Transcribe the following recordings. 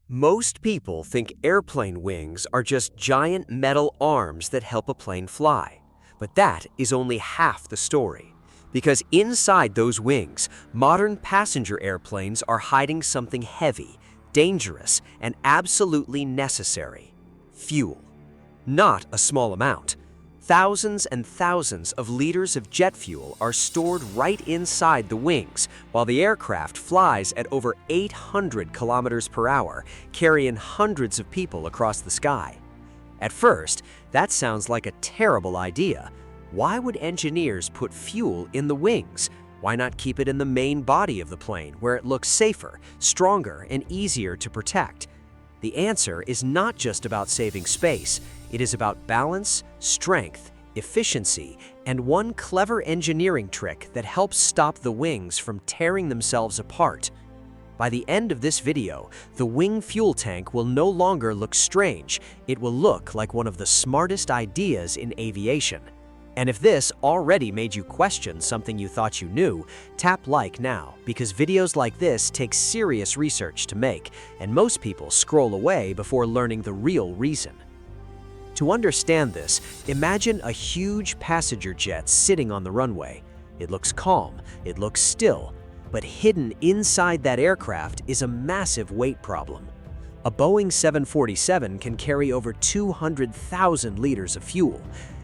Most people think airplane wings are just giant metal arms that help a plane fly. But that is only half the story. Because inside those wings, modern passenger airplanes are hiding something heavy, dangerous, and absolutely necessary: fuel. Not a small amount. Thousands and thousands of liters of jet fuel are stored right inside the wings, while the aircraft flies at over 800 kilometers per hour, carrying hundreds of people across the sky. At first, that sounds like a terrible idea. Why would engineers put fuel in the wings? Why not keep it in the main body of the plane, where it looks safer, stronger, and easier to protect? The answer is not just about saving space. It is about balance, strength, efficiency, and one clever engineering trick that helps stop the wings from tearing themselves apart. By the end of this video, the wing fuel tank will no longer look strange. It will look like one of the smartest ideas in aviation. And if this already made you question something you thought you knew, tap like now, because videos like this take serious research to make, and most people scroll away before learning the real reason. To understand this, imagine a huge passenger jet sitting on the runway. It looks calm, it looks still, but hidden inside that aircraft is a massive weight problem. A Boeing 747 can carry over 200,000 liters of fuel.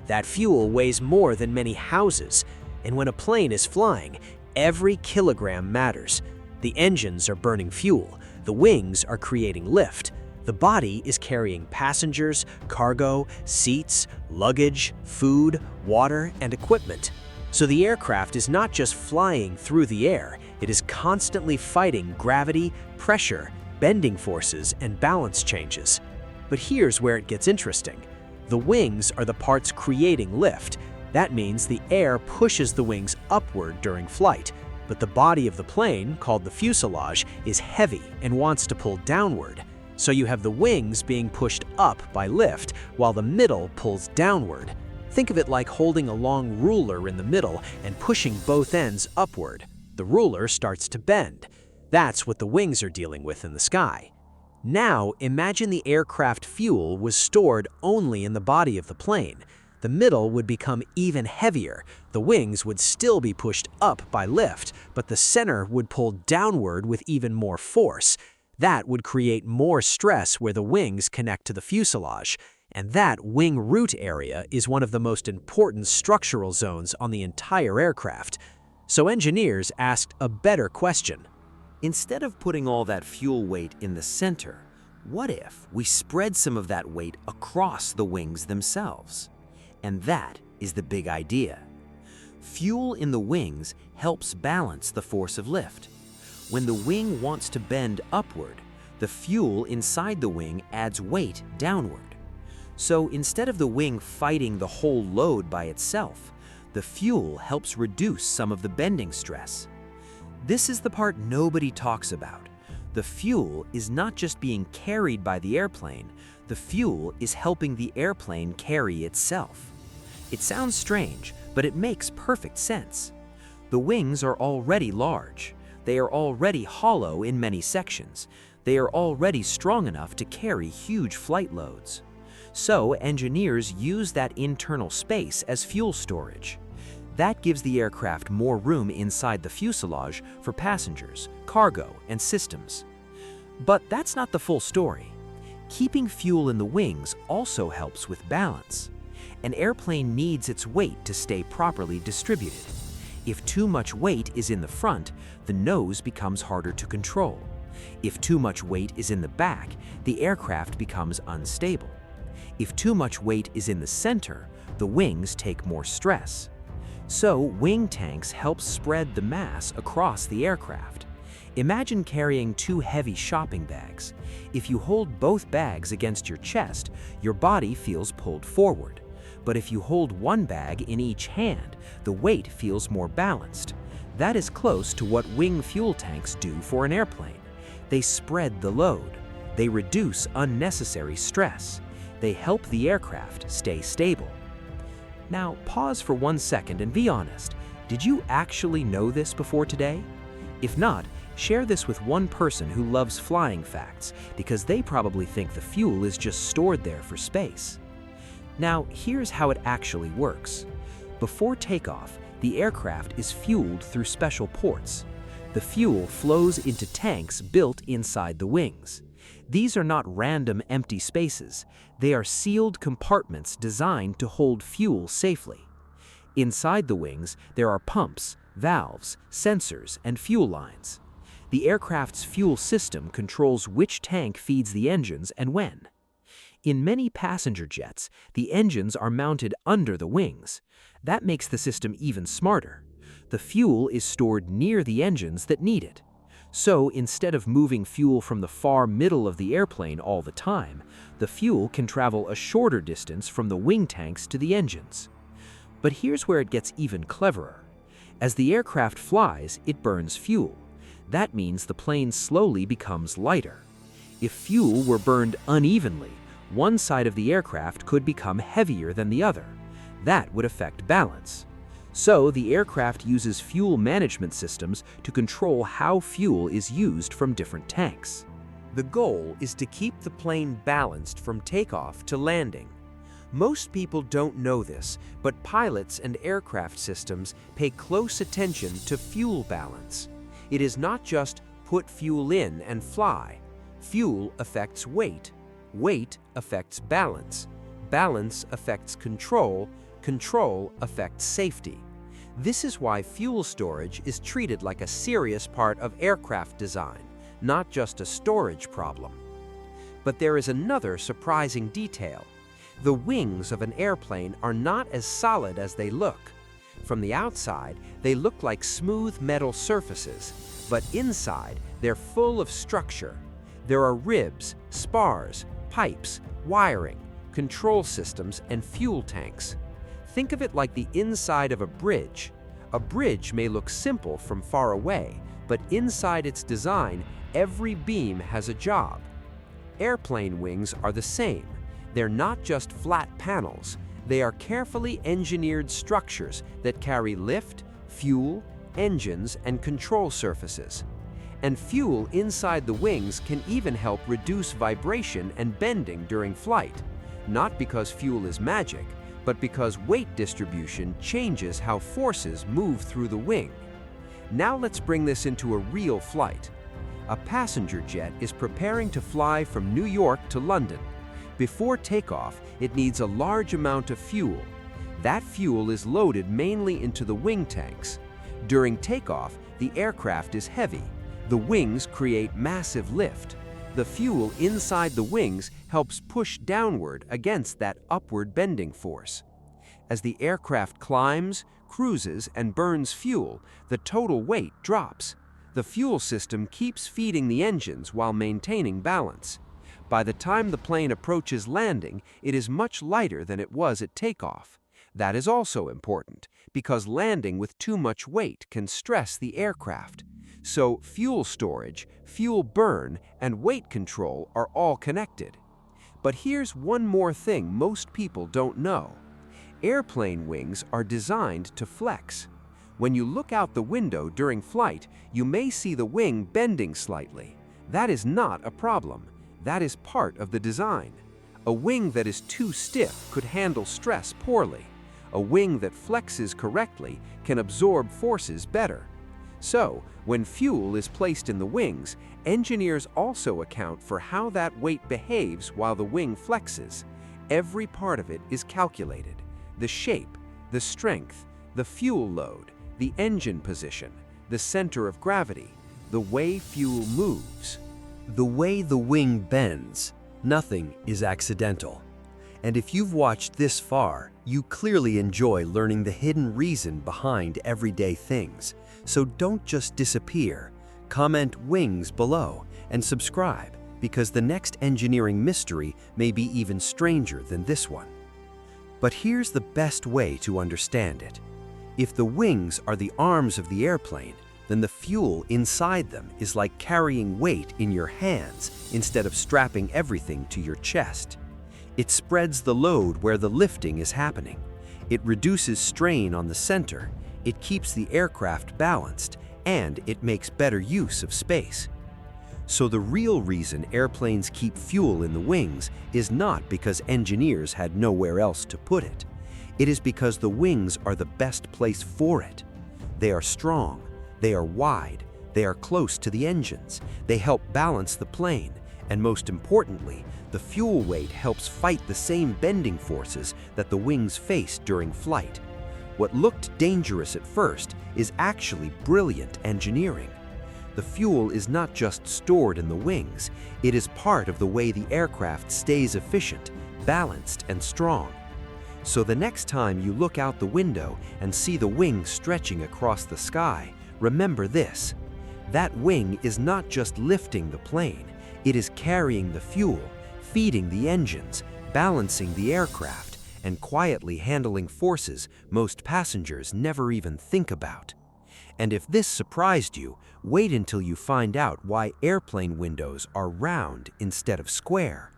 That fuel weighs more than many houses, and when a plane is flying, every kilogram matters. The engines are burning fuel, the wings are creating lift, the body is carrying passengers, cargo, seats, luggage, food, water, and equipment. So the aircraft is not just flying through the air, it is constantly fighting gravity, pressure, bending forces, and balance changes. But here's where it gets interesting. The wings are the parts creating lift. That means the air pushes the wings upward during flight, but the body of the plane, called the fuselage, is heavy and wants to pull downward. So you have the wings being pushed up by lift, while the middle pulls downward. Think of it like holding a long ruler in the middle and pushing both ends upward. The ruler starts to bend. That's what the wings are dealing with in the sky. Now, imagine the aircraft fuel was stored only in the body of the plane. The middle would become even heavier. The wings would still be pushed up by lift, but the center would pull downward with even more force. That would create more stress where the wings connect to the fuselage. And that wing root area is one of the most important structural zones on the entire aircraft. So engineers asked a better question. Instead of putting all that fuel weight in the center, what if we spread some of that weight across the wings themselves? And that is the big idea. Fuel in the wings helps balance the force of lift. When the wing wants to bend upward, the fuel inside the wing adds weight downward. So instead of the wing fighting the whole load by itself, the fuel helps reduce some of the bending stress. This is the part nobody talks about. The fuel is not just being carried by the airplane, the fuel is helping the airplane carry itself. It sounds strange, but it makes perfect sense. The wings are already large. They are already hollow in many sections. They are already strong enough to carry huge flight loads. So engineers use that internal space as fuel storage. That gives the aircraft more room inside the fuselage for passengers, cargo, and systems. But that's not the full story. Keeping fuel in the wings also helps with balance. An airplane needs its weight to stay properly distributed. If too much weight is in the front, the nose becomes harder to control. If too much weight is in the back, the aircraft becomes unstable. If too much weight is in the center, the wings take more stress. So, wing tanks help spread the mass across the aircraft. Imagine carrying two heavy shopping bags. If you hold both bags against your chest, your body feels pulled forward. But if you hold one bag in each hand, the weight feels more balanced. That is close to what wing fuel tanks do for an airplane. They spread the load. They reduce unnecessary stress. They help the aircraft stay stable. Now, pause for 1 second and be honest. Did you actually know this before today? If not, Share this with one person who loves flying facts, because they probably think the fuel is just stored there for space. Now, here's how it actually works. Before takeoff, the aircraft is fueled through special ports. The fuel flows into tanks built inside the wings. These are not random empty spaces. They are sealed compartments designed to hold fuel safely. Inside the wings, there are pumps, valves, sensors, and fuel lines. The aircraft's fuel system controls which tank feeds the engines and when. In many passenger jets, the engines are mounted under the wings. That makes the system even smarter. The fuel is stored near the engines that need it. So instead of moving fuel from the far middle of the airplane all the time, the fuel can travel a shorter distance from the wing tanks to the engines. But here's where it gets even cleverer. As the aircraft flies, it burns fuel. That means the plane slowly becomes lighter. If fuel were burned unevenly, one side of the aircraft could become heavier than the other. That would affect balance. So the aircraft uses fuel management systems to control how fuel is used from different tanks. The goal is to keep the plane balanced from takeoff to landing. Most people don't know this, but pilots and aircraft systems pay close attention to fuel balance. It is not just put fuel in and fly. Fuel affects weight. Weight affects balance. Balance affects control. Control affects safety. This is why fuel storage is treated like a serious part of aircraft design, not just a storage problem. But there is another surprising detail. The wings of an airplane are not as solid as they look. From the outside, they look like smooth metal surfaces, but inside, they're full of structure. There are ribs, spars, pipes, wiring, control systems, and fuel tanks. Think of it like the inside of a bridge. A bridge may look simple from far away, but inside its design, every beam has a job. Airplane wings are the same. They're not just flat panels. They are carefully engineered structures that carry lift, fuel, engines, and control surfaces. And fuel inside the wings can even help reduce vibration and bending during flight, not because fuel is magic, but because weight distribution changes how forces move through the wing. Now let's bring this into a real flight. A passenger jet is preparing to fly from New York to London. Before takeoff, it needs a large amount of fuel. That fuel is loaded mainly into the wing tanks. During takeoff, the aircraft is heavy. The wings create massive lift. The fuel inside the wings helps push downward against that upward bending force. As the aircraft climbs, cruises, and burns fuel, the total weight drops. The fuel system keeps feeding the engines while maintaining balance. By the time the plane approaches landing, it is much lighter than it was at takeoff. That is also important, because landing with too much weight can stress the aircraft. So fuel storage, fuel burn, and weight control are all connected. But here's one more thing most people don't know. Airplane wings are designed to flex. When you look out the window during flight, you may see the wing bending slightly. That is not a problem. That is part of the design. A wing that is too stiff could handle stress poorly. A wing that flexes correctly can absorb forces better. So, when fuel is placed in the wings, engineers also account for how that weight behaves while the wing flexes. Every part of it is calculated. The shape, the strength, the fuel load, the engine position, the center of gravity, the way fuel moves. The way the wing bends, nothing is accidental. And if you've watched this far, you clearly enjoy learning the hidden reason behind everyday things. So don't just disappear. Comment wings below and subscribe, because the next engineering mystery may be even stranger than this one. But here's the best way to understand it. If the wings are the arms of the airplane, then the fuel inside them is like carrying weight in your hands instead of strapping everything to your chest. It spreads the load where the lifting is happening. It reduces strain on the center. It keeps the aircraft balanced, and it makes better use of space. So the real reason airplanes keep fuel in the wings is not because engineers had nowhere else to put it. It is because the wings are the best place for it. They are strong, they are wide, they are close to the engines, they help balance the plane, and most importantly, the fuel weight helps fight the same bending forces that the wings face during flight. What looked dangerous at first is actually brilliant engineering. The fuel is not just stored in the wings, it is part of the way the aircraft stays efficient, balanced, and strong. So the next time you look out the window and see the wing stretching across the sky, remember this: that wing is not just lifting the plane, it is carrying the fuel, feeding the engines, balancing the aircraft, and quietly handling forces most passengers never even think about. And if this surprised you, wait until you find out why airplane windows are round instead of square.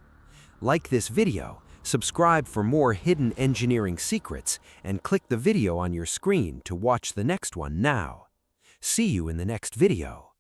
Like this video, subscribe for more hidden engineering secrets, and click the video on your screen to watch the next one now. See you in the next video.